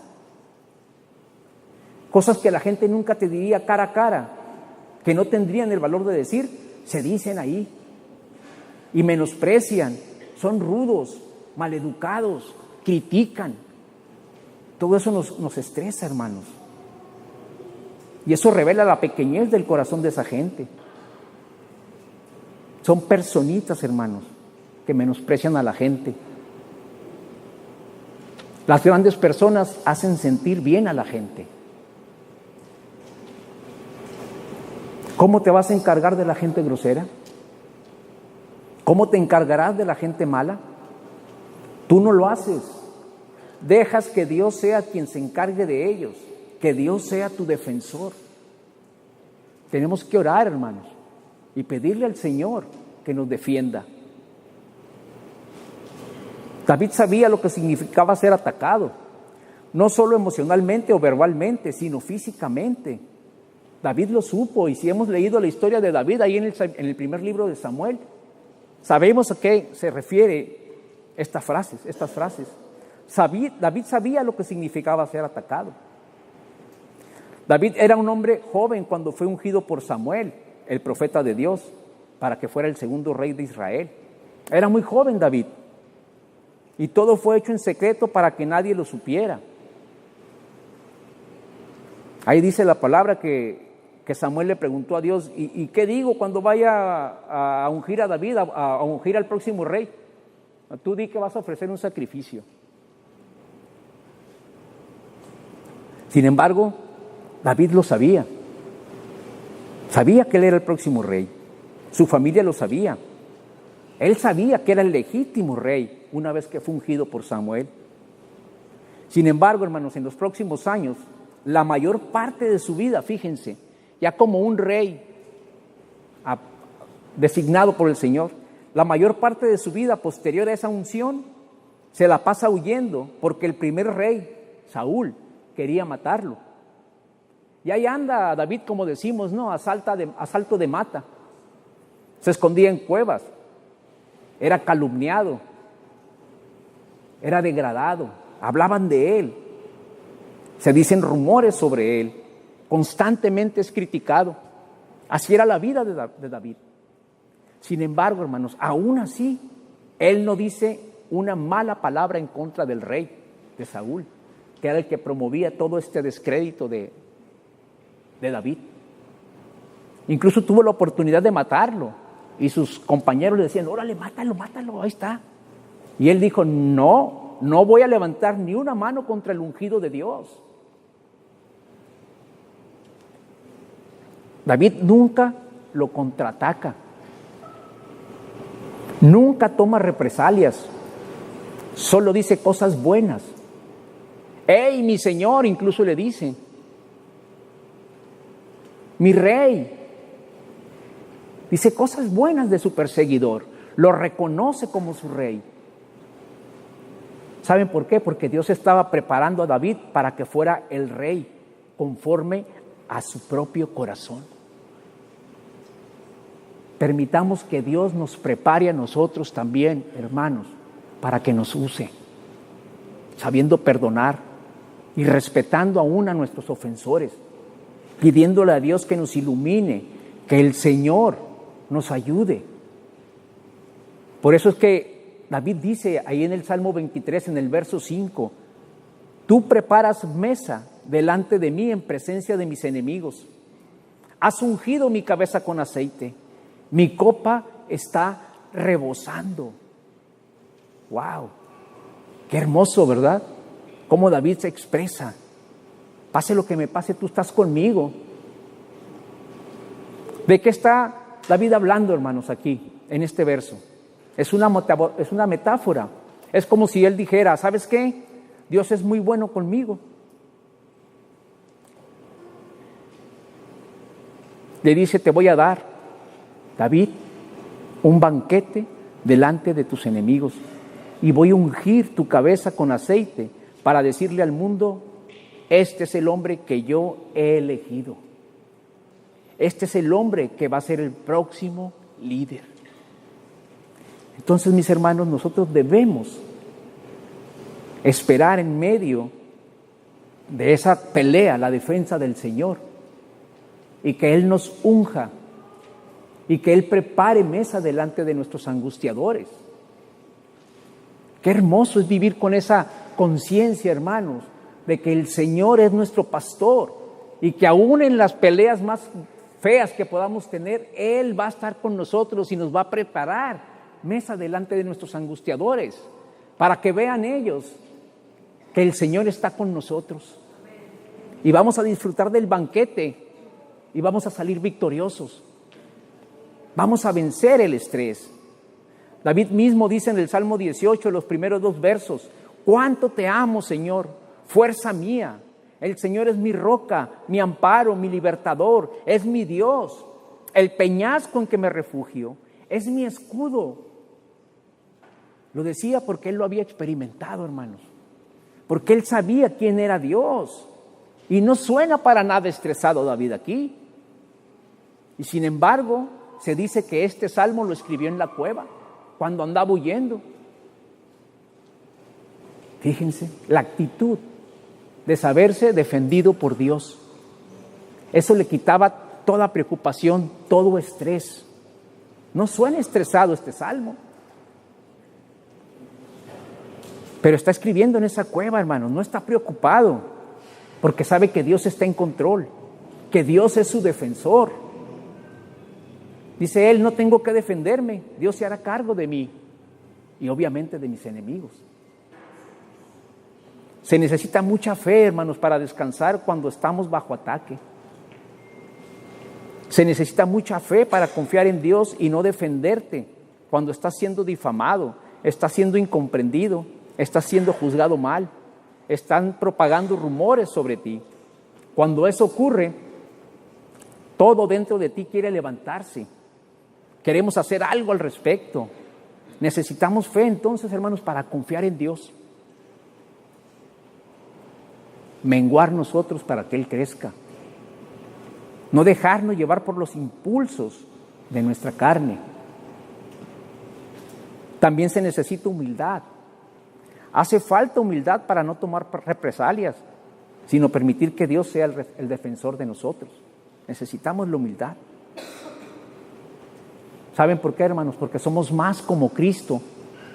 Cosas que la gente nunca te diría cara a cara, que no tendrían el valor de decir, se dicen ahí. Y menosprecian, son rudos, maleducados, critican. Todo eso nos estresa, hermanos. Y eso revela la pequeñez del corazón de esa gente. Son personitas, hermanos, que menosprecian a la gente. Las grandes personas hacen sentir bien a la gente. ¿Cómo te vas a encargar de la gente grosera? ¿Cómo te encargarás de la gente mala? Tú no lo haces. Dejas que Dios sea quien se encargue de ellos, que Dios sea tu defensor. Tenemos que orar, hermanos, y pedirle al Señor que nos defienda. David sabía lo que significaba ser atacado, no solo emocionalmente o verbalmente, sino físicamente. David lo supo, y si hemos leído la historia de David ahí en el primer libro de Samuel, sabemos a qué se refiere estas frases. David sabía lo que significaba ser atacado. David era un hombre joven cuando fue ungido por Samuel, el profeta de Dios, para que fuera el segundo rey de Israel. Era muy joven David. Y todo fue hecho en secreto para que nadie lo supiera. Ahí dice la palabra que Samuel le preguntó a Dios, ¿y qué digo cuando vaya a ungir a David, a ungir al próximo rey? Tú di que vas a ofrecer un sacrificio. Sin embargo, David lo sabía. Sabía que él era el próximo rey. Su familia lo sabía. Él sabía que era el legítimo rey una vez que fue ungido por Samuel. Sin embargo, hermanos, en los próximos años, la mayor parte de su vida, fíjense, ya como un rey designado por el Señor, la mayor parte de su vida posterior a esa unción se la pasa huyendo porque el primer rey, Saúl, quería matarlo. Y ahí anda David, como decimos, ¿no? A salto de mata. Se escondía en cuevas, era calumniado, era degradado, hablaban de él, se dicen rumores sobre él, constantemente es criticado. Así era la vida de David. Sin embargo, hermanos, aún así, él no dice una mala palabra en contra del rey, de Saúl, que era el que promovía todo este descrédito de David. Incluso tuvo la oportunidad de matarlo y sus compañeros le decían, órale, mátalo, ahí está. Y él dijo, no voy a levantar ni una mano contra el ungido de Dios. David nunca lo contraataca, nunca toma represalias, solo dice cosas buenas. ¡Ey, mi señor! Incluso le dice. mi rey. Dice cosas buenas de su perseguidor, lo reconoce como su rey. ¿Saben por qué? Porque Dios estaba preparando a David para que fuera el rey conforme a su propio corazón. Permitamos que Dios nos prepare a nosotros también, hermanos, para que nos use, sabiendo perdonar y respetando aún a nuestros ofensores, pidiéndole a Dios que nos ilumine, que el Señor nos ayude. Por eso es que David dice ahí en el Salmo 23, en el verso 5, tú preparas mesa delante de mí en presencia de mis enemigos. Has ungido mi cabeza con aceite. Mi copa está rebosando. ¡Wow! ¡Qué hermoso!, ¿verdad? Cómo David se expresa. Pase lo que me pase, tú estás conmigo. ¿De qué está David hablando, hermanos, aquí, en este verso? Es una metáfora. Es como si él dijera, ¿sabes qué? Dios es muy bueno conmigo. Le dice, te voy a dar, David, un banquete delante de tus enemigos y voy a ungir tu cabeza con aceite para decirle al mundo, este es el hombre que yo he elegido. Este es el hombre que va a ser el próximo líder. Entonces, mis hermanos, nosotros debemos esperar en medio de esa pelea, la defensa del Señor, y que Él nos unja y que Él prepare mesa delante de nuestros angustiadores. Qué hermoso es vivir con esa conciencia, hermanos, de que el Señor es nuestro pastor y que aún en las peleas más feas que podamos tener, Él va a estar con nosotros y nos va a preparar mesa delante de nuestros angustiadores para que vean ellos que el Señor está con nosotros y vamos a disfrutar del banquete y vamos a salir victoriosos. Vamos a vencer el estrés. David mismo dice en el Salmo 18, los primeros 2 versos, cuánto te amo, Señor, fuerza mía. El Señor es mi roca, mi amparo, mi libertador, es mi Dios, el peñasco en que me refugio, es mi escudo. Lo decía porque él lo había experimentado, hermanos, porque él sabía quién era Dios. Y no suena para nada estresado David aquí. Y sin embargo, se dice que este salmo lo escribió en la cueva, cuando andaba huyendo. Fíjense, la actitud de saberse defendido por Dios. Eso le quitaba toda preocupación, todo estrés. No suena estresado este salmo. Pero está escribiendo en esa cueva, hermanos, no está preocupado, porque sabe que Dios está en control, que Dios es su defensor. Dice él, no tengo que defenderme, Dios se hará cargo de mí y obviamente de mis enemigos. Se necesita mucha fe, hermanos, para descansar cuando estamos bajo ataque. Se necesita mucha fe para confiar en Dios y no defenderte cuando estás siendo difamado, estás siendo incomprendido, estás siendo juzgado mal, están propagando rumores sobre ti. Cuando eso ocurre, todo dentro de ti quiere levantarse. Queremos hacer algo al respecto. Necesitamos fe entonces, hermanos, para confiar en Dios. Menguar nosotros para que Él crezca. No dejarnos llevar por los impulsos de nuestra carne. También se necesita humildad. Hace falta humildad para no tomar represalias, sino permitir que Dios sea el defensor de nosotros. Necesitamos la humildad. ¿Saben por qué, hermanos? Porque somos más como Cristo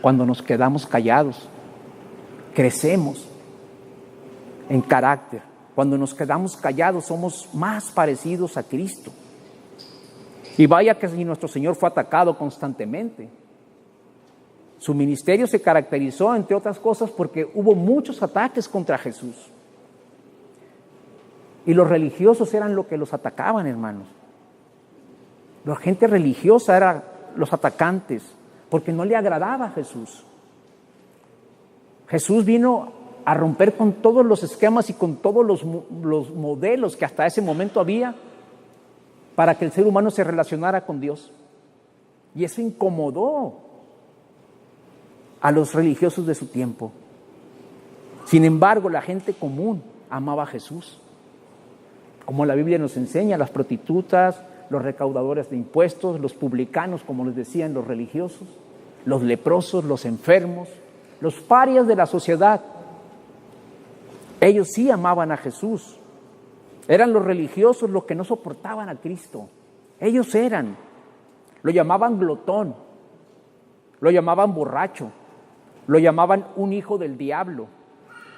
cuando nos quedamos callados. Crecemos en carácter. Cuando nos quedamos callados somos más parecidos a Cristo. Y vaya que si nuestro Señor fue atacado constantemente. Su ministerio se caracterizó, entre otras cosas, porque hubo muchos ataques contra Jesús. Y los religiosos eran los que los atacaban, hermanos. La gente religiosa eran los atacantes, porque no le agradaba a Jesús. Jesús vino a romper con todos los esquemas y con todos los modelos que hasta ese momento había para que el ser humano se relacionara con Dios. Y eso incomodó a los religiosos de su tiempo. Sin embargo, la gente común amaba a Jesús. Como la Biblia nos enseña, las prostitutas, los recaudadores de impuestos, los publicanos, como les decían los religiosos, los leprosos, los enfermos, los parias de la sociedad. Ellos sí amaban a Jesús. Eran los religiosos los que no soportaban a Cristo. Ellos eran. Lo llamaban glotón, lo llamaban borracho, lo llamaban un hijo del diablo,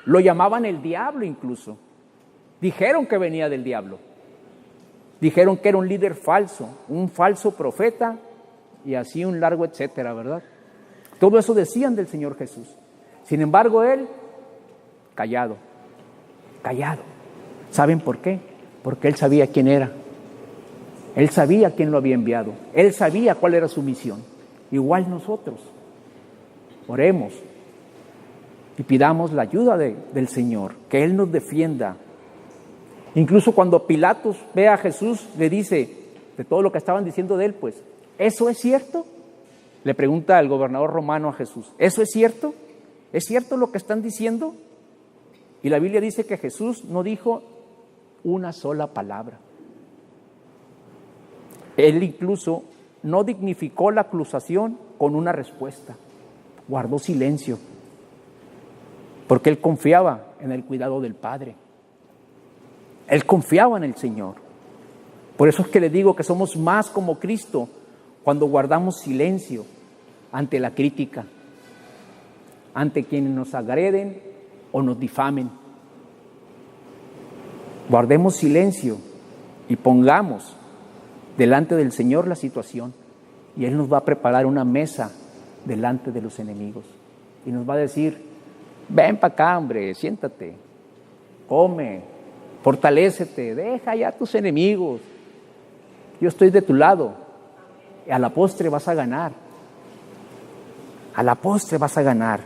lo llamaban el diablo incluso. Dijeron que venía del diablo. Dijeron que era un líder falso, un falso profeta y así un largo etcétera, ¿verdad? Todo eso decían del Señor Jesús. Sin embargo, Él, callado, callado. ¿Saben por qué? Porque Él sabía quién era. Él sabía quién lo había enviado. Él sabía cuál era su misión. Igual nosotros. Oremos y pidamos la ayuda del Señor, que Él nos defienda. Incluso cuando Pilatos ve a Jesús, le dice, de todo lo que estaban diciendo de Él, pues, ¿eso es cierto? Le pregunta el gobernador romano a Jesús, ¿eso es cierto? ¿Es cierto lo que están diciendo? Y la Biblia dice que Jesús no dijo una sola palabra. Él incluso no dignificó la acusación con una respuesta. Guardó silencio, porque Él confiaba en el cuidado del Padre. Él confiaba en el Señor. Por eso es que le digo que somos más como Cristo cuando guardamos silencio ante la crítica, ante quienes nos agreden o nos difamen. Guardemos silencio y pongamos delante del Señor la situación y Él nos va a preparar una mesa delante de los enemigos y nos va a decir, ven para acá, hombre, siéntate, come, fortalécete, deja ya a tus enemigos, yo estoy de tu lado, y a la postre vas a ganar, a la postre vas a ganar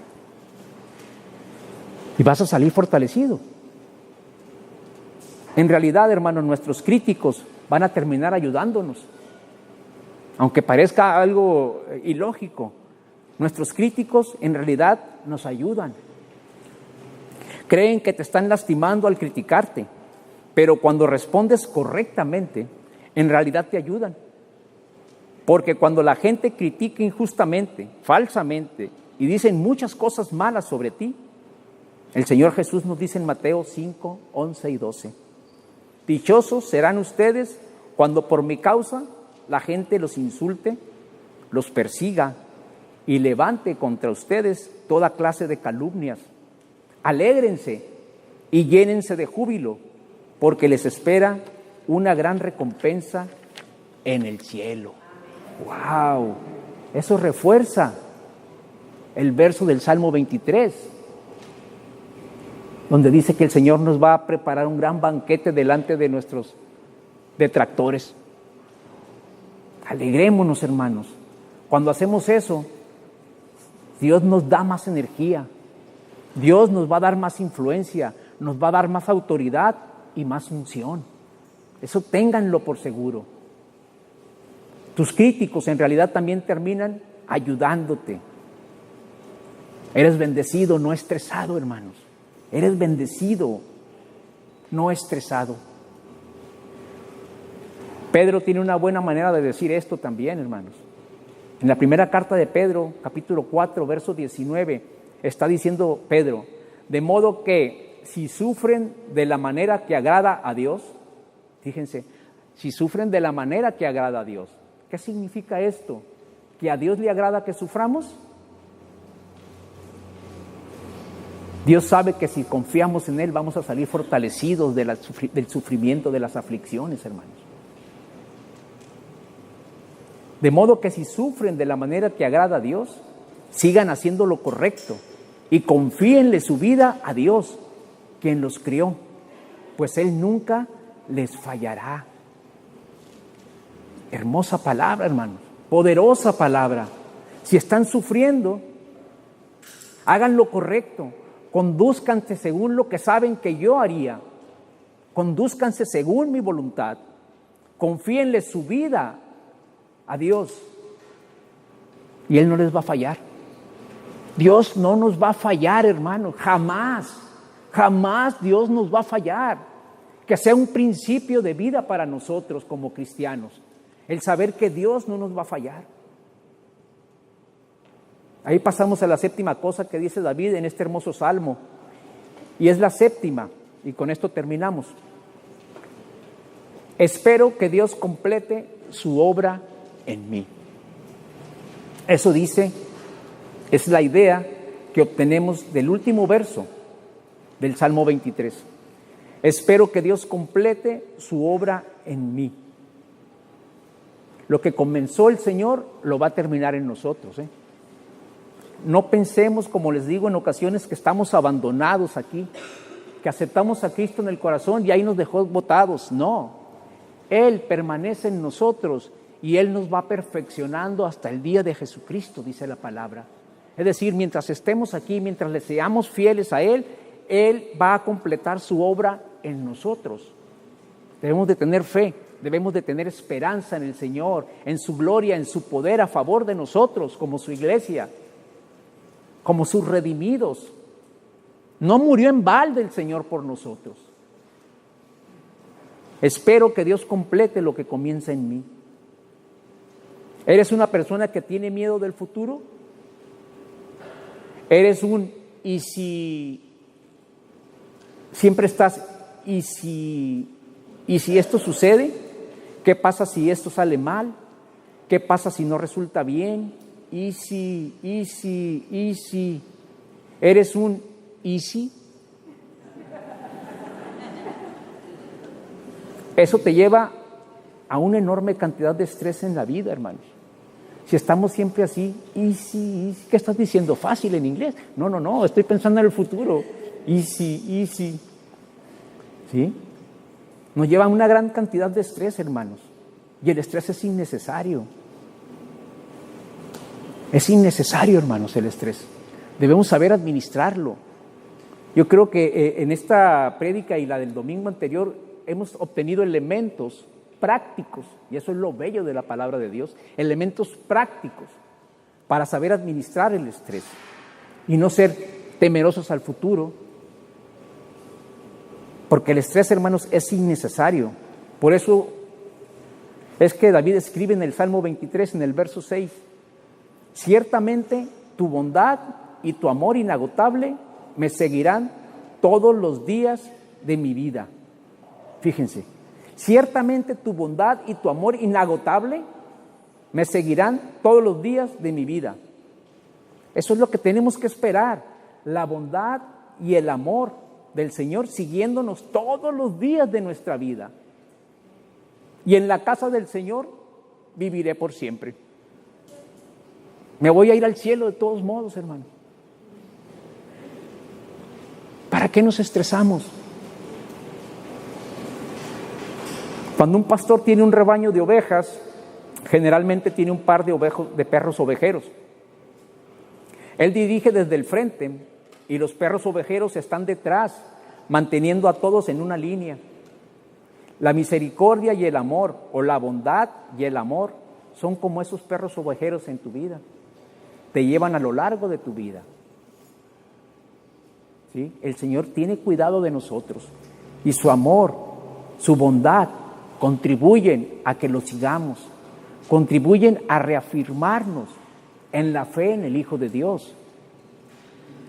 y vas a salir fortalecido. En realidad, hermanos, nuestros críticos van a terminar ayudándonos. Aunque parezca algo ilógico, nuestros críticos en realidad nos ayudan. Creen que te están lastimando al criticarte, pero cuando respondes correctamente, en realidad te ayudan. Porque cuando la gente critica injustamente, falsamente, y dicen muchas cosas malas sobre ti, el Señor Jesús nos dice en Mateo 5, 11 y 12, dichosos serán ustedes cuando por mi causa la gente los insulte, los persiga y levante contra ustedes toda clase de calumnias. Alégrense y llénense de júbilo, porque les espera una gran recompensa en el cielo. ¡Wow! Eso refuerza el verso del Salmo 23, donde dice que el Señor nos va a preparar un gran banquete delante de nuestros detractores. Alegrémonos, hermanos. Cuando hacemos eso, Dios nos da más energía, Dios nos va a dar más influencia, nos va a dar más autoridad y más unción. Eso ténganlo por seguro. Tus críticos en realidad también terminan ayudándote. Eres bendecido, no estresado, hermanos. Eres bendecido, no estresado. Pedro tiene una buena manera de decir esto también, hermanos. En la primera carta de Pedro, capítulo 4, verso 19, está diciendo Pedro, de modo que si sufren de la manera que agrada a Dios, fíjense, si sufren de la manera que agrada a Dios, ¿qué significa esto? ¿Que a Dios le agrada que suframos? Dios sabe que si confiamos en Él vamos a salir fortalecidos del sufrimiento, de las aflicciones, hermanos. De modo que si sufren de la manera que agrada a Dios, sigan haciendo lo correcto y confíenle su vida a Dios, quien los crió, pues Él nunca les fallará. Hermosa palabra, hermanos, poderosa palabra. Si están sufriendo, hagan lo correcto, condúzcanse según lo que saben que yo haría, condúzcanse según mi voluntad, confíenle su vida a Dios y Él no les va a fallar. Dios no nos va a fallar, hermanos, jamás, jamás Dios nos va a fallar. Que sea un principio de vida para nosotros como cristianos, el saber que Dios no nos va a fallar. Ahí pasamos a la séptima cosa que dice David en este hermoso salmo, y es la séptima, y con esto terminamos. Espero que Dios complete su obra en mí. Eso dice, es la idea que obtenemos del último verso del Salmo 23. Espero que Dios complete su obra en mí. Lo que comenzó el Señor lo va a terminar en nosotros, No pensemos, como les digo en ocasiones, que estamos abandonados aquí, que aceptamos a Cristo en el corazón y ahí nos dejó botados. No, Él permanece en nosotros y Él nos va perfeccionando hasta el día de Jesucristo, dice la palabra. Es decir, mientras estemos aquí, mientras le seamos fieles a Él, Él va a completar su obra en nosotros. Debemos de tener fe, debemos de tener esperanza en el Señor, en su gloria, en su poder a favor de nosotros, como su iglesia, como sus redimidos. No murió en balde el Señor por nosotros. Espero que Dios complete lo que comienza en mí. ¿Eres una persona que tiene miedo del futuro? ¿Eres un y si siempre estás y si esto sucede? ¿Qué pasa si esto sale mal? ¿Qué pasa si no resulta bien? ¿Y si? ¿Eres un y si? Eso te lleva a una enorme cantidad de estrés en la vida, hermanos. Si estamos siempre así, y si, ¿qué estás diciendo? Fácil en inglés. No, estoy pensando en el futuro. Y si. ¿Sí? Nos lleva a una gran cantidad de estrés, hermanos. Y el estrés es innecesario. Es innecesario, hermanos, el estrés. Debemos saber administrarlo. Yo creo que en esta prédica y la del domingo anterior hemos obtenido elementos prácticos, y eso es lo bello de la palabra de Dios, elementos prácticos para saber administrar el estrés y no ser temerosos al futuro, porque el estrés, hermanos, es innecesario. Por eso es que David escribe en el Salmo 23, en el verso 6, ciertamente tu bondad y tu amor inagotable me seguirán todos los días de mi vida. Fíjense, ciertamente tu bondad y tu amor inagotable me seguirán todos los días de mi vida. Eso es lo que tenemos que esperar, la bondad y el amor del Señor siguiéndonos todos los días de nuestra vida. Y en la casa del Señor viviré por siempre. Me voy a ir al cielo de todos modos, hermano. ¿Para qué nos estresamos? Cuando un pastor tiene un rebaño de ovejas, generalmente tiene un par de perros ovejeros. Él dirige desde el frente y los perros ovejeros están detrás, manteniendo a todos en una línea. La misericordia y el amor, o la bondad y el amor, son como esos perros ovejeros en tu vida. Te llevan a lo largo de tu vida. ¿Sí? El Señor tiene cuidado de nosotros y su amor, su bondad contribuyen a que lo sigamos, contribuyen a reafirmarnos en la fe en el Hijo de Dios,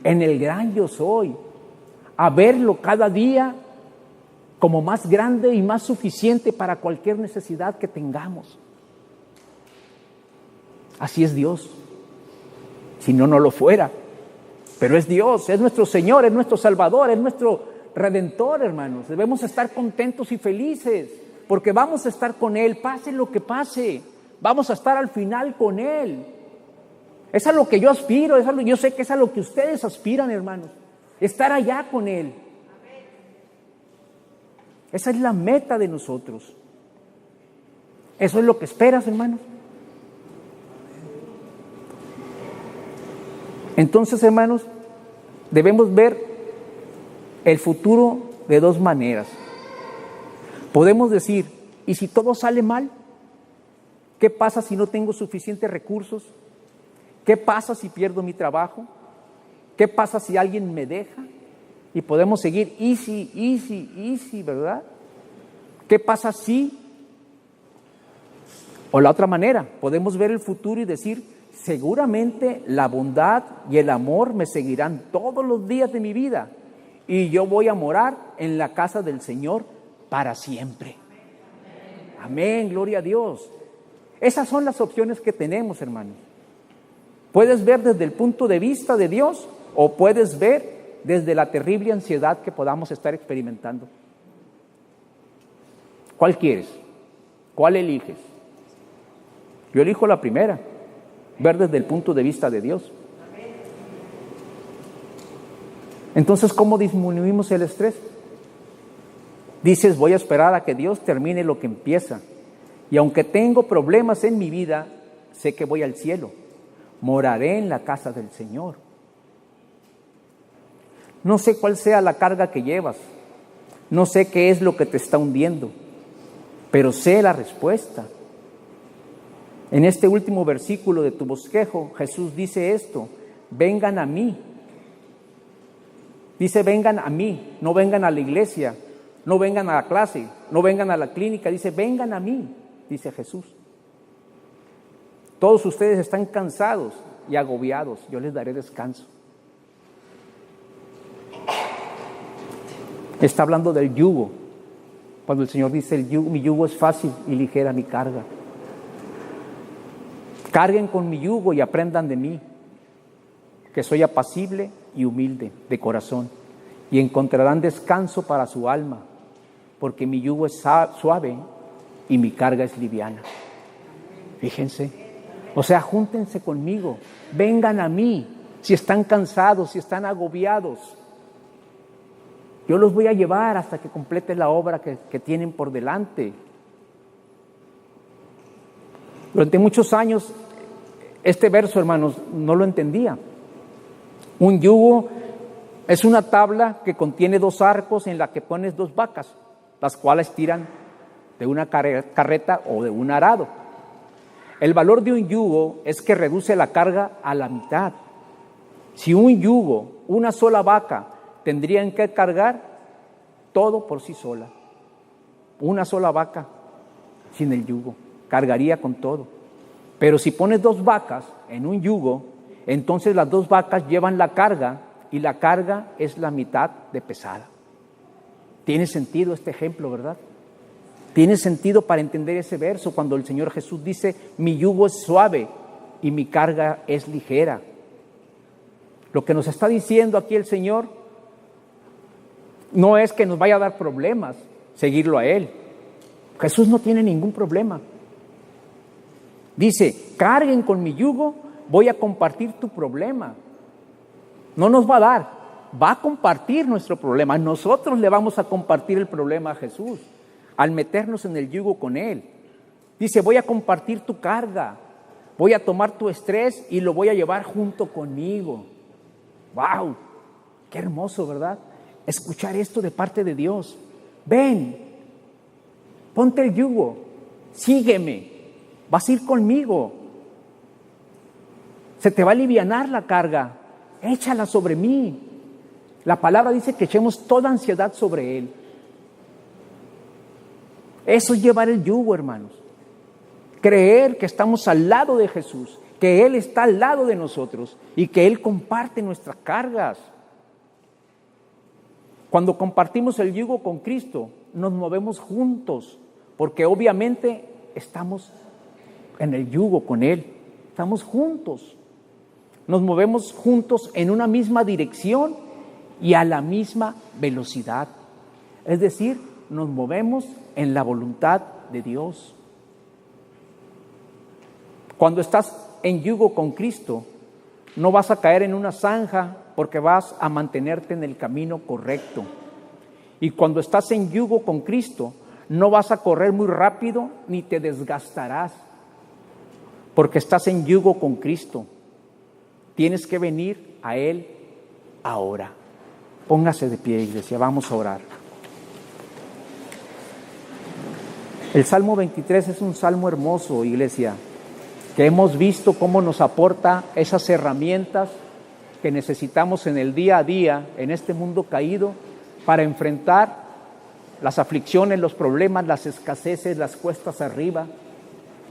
en el gran yo soy, a verlo cada día como más grande y más suficiente para cualquier necesidad que tengamos. Así es Dios. Si no, no lo fuera. Pero es Dios, es nuestro Señor, es nuestro Salvador, es nuestro Redentor, hermanos. Debemos estar contentos y felices, porque vamos a estar con Él, pase lo que pase. Vamos a estar al final con Él. Es a lo que yo aspiro, yo sé que es a lo que ustedes aspiran, hermanos. Estar allá con Él. Esa es la meta de nosotros. Eso es lo que esperas, hermanos. Entonces, hermanos, debemos ver el futuro de dos maneras. Podemos decir, ¿Y si todo sale mal? ¿Qué pasa si no tengo suficientes recursos? ¿Qué pasa si pierdo mi trabajo? ¿Qué pasa si alguien me deja? Y podemos seguir easy, ¿verdad? ¿Qué pasa si? O la otra manera, podemos ver el futuro y decir, seguramente la bondad y el amor me seguirán todos los días de mi vida y yo voy a morar en la casa del Señor para siempre. Amén, gloria a Dios. Esas son las opciones que tenemos, hermanos. Puedes ver desde el punto de vista de Dios o puedes ver desde la terrible ansiedad que podamos estar experimentando. ¿Cuál quieres? ¿Cuál eliges? Yo elijo la primera, ver desde el punto de vista de Dios. Entonces, ¿cómo disminuimos el estrés? Dices, voy a esperar a que Dios termine lo que empieza. Y aunque tengo problemas en mi vida, sé que voy al cielo. Moraré en la casa del Señor. No sé cuál sea la carga que llevas. No sé qué es lo que te está hundiendo. Pero sé la respuesta. En este último versículo de tu bosquejo, Jesús dice esto: vengan a mí. Dice, vengan a mí, no vengan a la iglesia, no vengan a la clase, no vengan a la clínica. Dice, vengan a mí, dice Jesús. Todos ustedes están cansados y agobiados, yo les daré descanso. Está hablando del yugo. Cuando el Señor dice, mi yugo es fácil y ligera mi carga. Carguen con mi yugo y aprendan de mí, que soy apacible y humilde de corazón, y encontrarán descanso para su alma, porque mi yugo es suave y mi carga es liviana. Fíjense, o sea, júntense conmigo, vengan a mí, si están cansados, si están agobiados. Yo los voy a llevar hasta que completen la obra que tienen por delante. Durante muchos años, este verso, hermanos, no lo entendía. Un yugo es una tabla que contiene 2 arcos en la que pones 2 vacas, las cuales tiran de una carreta o de un arado. El valor de un yugo es que reduce la carga a la mitad. Si un yugo, una sola vaca, tendrían que cargar todo por sí sola. Una sola vaca sin el yugo cargaría con todo. Pero si pones 2 vacas en un yugo, entonces las 2 vacas llevan la carga y la carga es la mitad de pesada. Tiene sentido este ejemplo, ¿verdad? Tiene sentido para entender ese verso cuando el Señor Jesús dice, mi yugo es suave y mi carga es ligera. Lo que nos está diciendo aquí el Señor no es que nos vaya a dar problemas seguirlo a Él. Jesús no tiene ningún problema. Dice, carguen con mi yugo, voy a compartir tu problema. No nos va a dar, va a compartir nuestro problema. Nosotros le vamos a compartir el problema a Jesús al meternos en el yugo con Él. Dice, voy a compartir tu carga, voy a tomar tu estrés y lo voy a llevar junto conmigo. ¡Wow! ¡Qué hermoso!, ¿verdad? Escuchar esto de parte de Dios. Ven, ponte el yugo, sígueme, vas a ir conmigo. Se te va a alivianar la carga, échala sobre mí. La palabra dice que echemos toda ansiedad sobre Él. Eso es llevar el yugo, hermanos. Creer que estamos al lado de Jesús, que Él está al lado de nosotros y que Él comparte nuestras cargas. Cuando compartimos el yugo con Cristo, nos movemos juntos, porque obviamente estamos en el yugo con Él, estamos juntos. Nos movemos juntos en una misma dirección y a la misma velocidad. Es decir, nos movemos en la voluntad de Dios. Cuando estás en yugo con Cristo, no vas a caer en una zanja porque vas a mantenerte en el camino correcto. Y cuando estás en yugo con Cristo, no vas a correr muy rápido ni te desgastarás, porque estás en yugo con Cristo. Tienes que venir a Él ahora. Póngase de pie, iglesia, vamos a orar. El Salmo 23 es un salmo hermoso, iglesia, que hemos visto cómo nos aporta esas herramientas que necesitamos en el día a día, en este mundo caído, para enfrentar las aflicciones, los problemas, las escaseces, las cuestas arriba,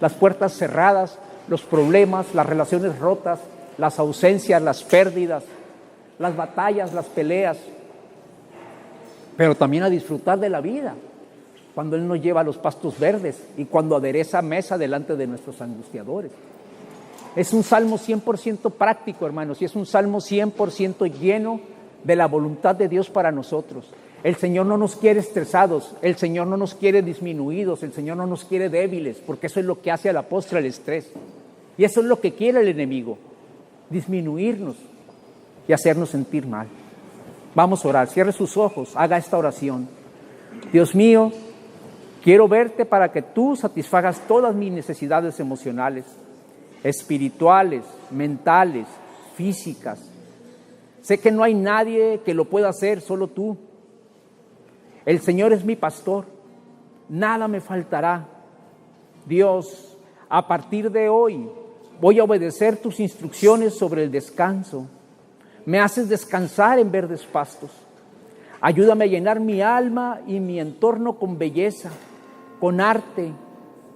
las puertas cerradas, los problemas, las relaciones rotas, las ausencias, las pérdidas, las batallas, las peleas, pero también a disfrutar de la vida, cuando Él nos lleva a los pastos verdes y cuando adereza mesa delante de nuestros angustiadores. Es un salmo 100% práctico, hermanos, y es un salmo 100% lleno de la voluntad de Dios para nosotros. El Señor no nos quiere estresados, el Señor no nos quiere disminuidos, el Señor no nos quiere débiles, porque eso es lo que hace a la postre el estrés. Y eso es lo que quiere el enemigo, disminuirnos y hacernos sentir mal. Vamos a orar, cierre sus ojos, haga esta oración. Dios mío, quiero verte para que tú satisfagas todas mis necesidades emocionales, espirituales, mentales, físicas. Sé que no hay nadie que lo pueda hacer, solo tú. El Señor es mi pastor, nada me faltará. Dios, a partir de hoy voy a obedecer tus instrucciones sobre el descanso. Me haces descansar en verdes pastos. Ayúdame a llenar mi alma y mi entorno con belleza, con arte,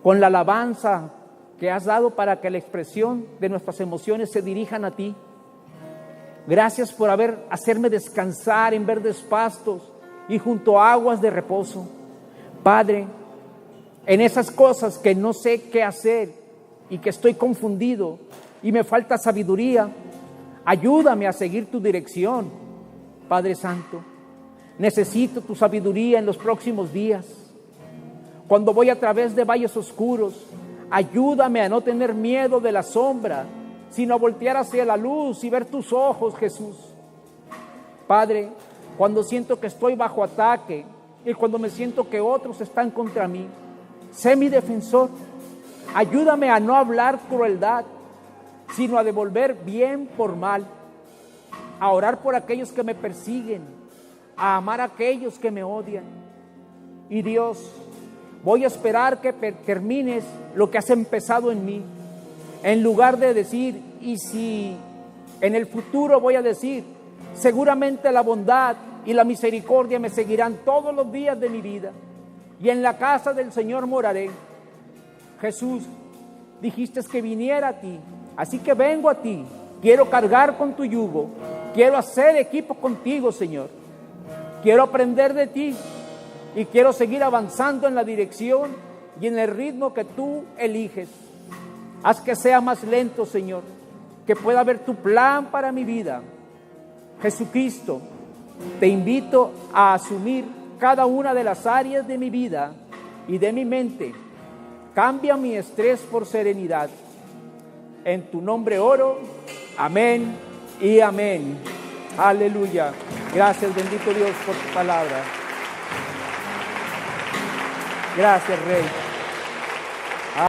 con la alabanza que has dado para que la expresión de nuestras emociones se dirijan a ti. Gracias por hacerme descansar en verdes pastos y junto a aguas de reposo. Padre, en esas cosas que no sé qué hacer y que estoy confundido y me falta sabiduría, ayúdame a seguir tu dirección, Padre Santo. Necesito tu sabiduría en los próximos días. Cuando voy a través de valles oscuros, ayúdame a no tener miedo de la sombra, sino a voltear hacia la luz y ver tus ojos, Jesús. Padre, cuando siento que estoy bajo ataque y cuando me siento que otros están contra mí, sé mi defensor. Ayúdame a no hablar crueldad, sino a devolver bien por mal, a orar por aquellos que me persiguen, a amar a aquellos que me odian. Y Dios, voy a esperar que termines lo que has empezado en mí, en lugar de decir, y si en el futuro voy a decir, seguramente la bondad y la misericordia me seguirán todos los días de mi vida, y en la casa del Señor moraré. Jesús, dijiste que viniera a ti, así que vengo a ti. Quiero cargar con tu yugo, quiero hacer equipo contigo, Señor. Quiero aprender de ti y quiero seguir avanzando en la dirección y en el ritmo que tú eliges. Haz que sea más lento, Señor, que pueda ver tu plan para mi vida. Jesucristo, te invito a asumir cada una de las áreas de mi vida y de mi mente. Cambia mi estrés por serenidad. En tu nombre oro. Amén y amén. Aleluya. Gracias, bendito Dios, por tu palabra. Gracias, Rey.